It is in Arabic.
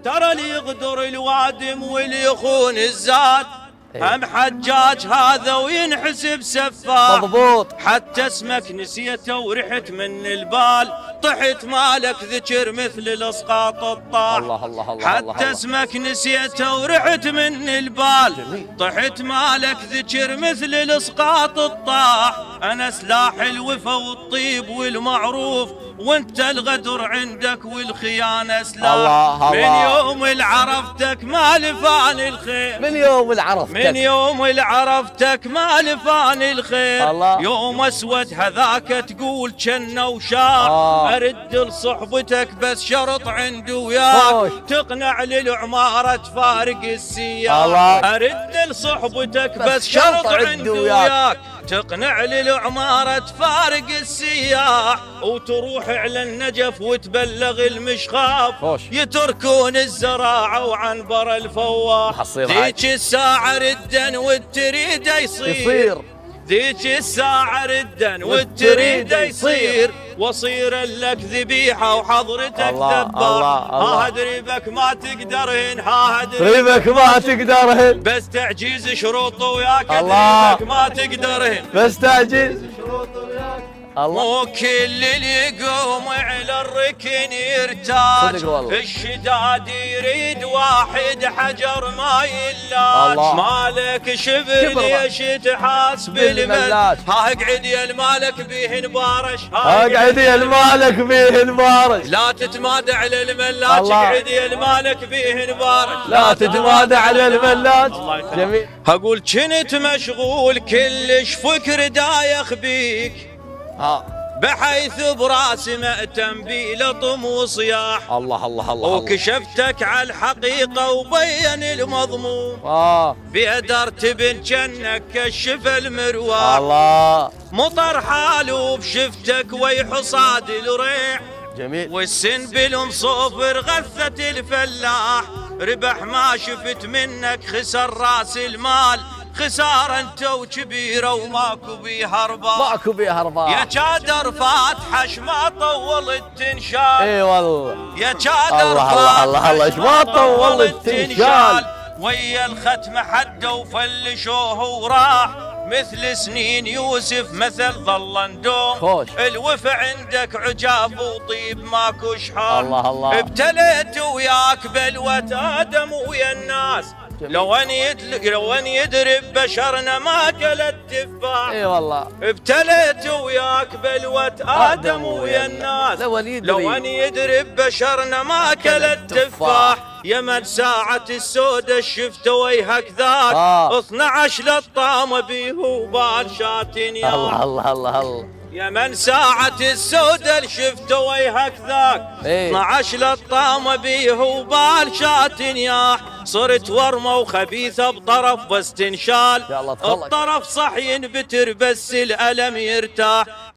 ترى اللي يغدر الوادم واللي يخون الزاد هم حجاج هذا وينحسب سفاح. مضبوط. حتى اسمك نسيته ورحت من البال، طحت مالك ذكر مثل الاسقاط الطاح. الله الله الله. حتى اسمك نسيته ورحت من البال، طحت مالك ذكر مثل الاسقاط الطاح. انا سلاح الوفا والطيب والمعروف، وانت الغدر عندك والخيانه سلاح. الله من الله. يوم اللي عرفتك ما لفان الخير، من يوم اللي عرفتك، من يوم اللي عرفتك ما لفان الخير. الله. يوم اسود هذاك تقول جنة وشار. ارد لصحبتك بس شرط عندي وياك، تقنع للعمارة تفارق السياق. الله. ارد لصحبتك بس شرط عندي وياك، تقنع للعمارة تفارق السياح. وتروح على النجف وتبلغ المشخاف، يتركون الزراعة وعنبر الفواح. ذيك الساعة ردا والتريد يصير، ذيك الساعة ردا والتريد يصير. وصير لك ذبيحة وحضرتك ذبار. ها دريبك ما تقدرهن، ها دريبك ما تقدرهن، بس تعجيز شروط وياك. دريبك ما تقدرهن، بس تعجيز شروط وياك. مو كل اللي يقوم على الركن يرتاج، الشداد يريد واحد حجر ما يلاج. مالك شبل ليش تحاسب المال، ها اقعد يا المالك بيه نبارش، ها اقعد يا المالك بيه نبارش. لا تتمادى على الملاج، اقعد يا المالك بيه نبارش. لا تتمادى على الملاج. جميل. هقول كنت مشغول كلش فكر دايخ بيك، بحيث براسي مأتم بي لطم وصياح. الله الله الله. وكشفتك على الحقيقة وبين المضمون، بقدرت بن جنك كشف المرواح. الله. مطر حالوب شفتك ويحصاد الريح، جميل. والسنبل مصوفر غثة الفلاح. ربح ما شفت منك خسر راس المال، خسارة انت وكبيرة وماكو بيها رباح. ماكو بيها رباح. يا كادر فاتحش ما طول التنشال. اي والله. يا كادر الله الله الله ايش ما طول التنشال. ويا الختمة حده وفلشوه وراح، مثل سنين يوسف مثل ظل ندوم. الوفا عندك عجاب وطيب ماكو شحال. الله الله. ابتليت وياك بلوة آدم ويا الناس، لو ان يدري بشرنا ما كل التفاح. اي والله. ابتليت وياك بلوة آدم ويا الناس، لو ان يدري بشرنا ما كل التفاح. يمن ساعة السودة شفت ويهك ذاك، 12 لطامة بيه وبال شاتين يا الله الله الله الله. يا من ساعة السودة شفت ويهك ذاك، 12 لطامة بيه وبال شات ياح. صرت ورمة وخبيثة بطرف بس تنشال، الطرف صح ينبتر بس الألم يرتاح.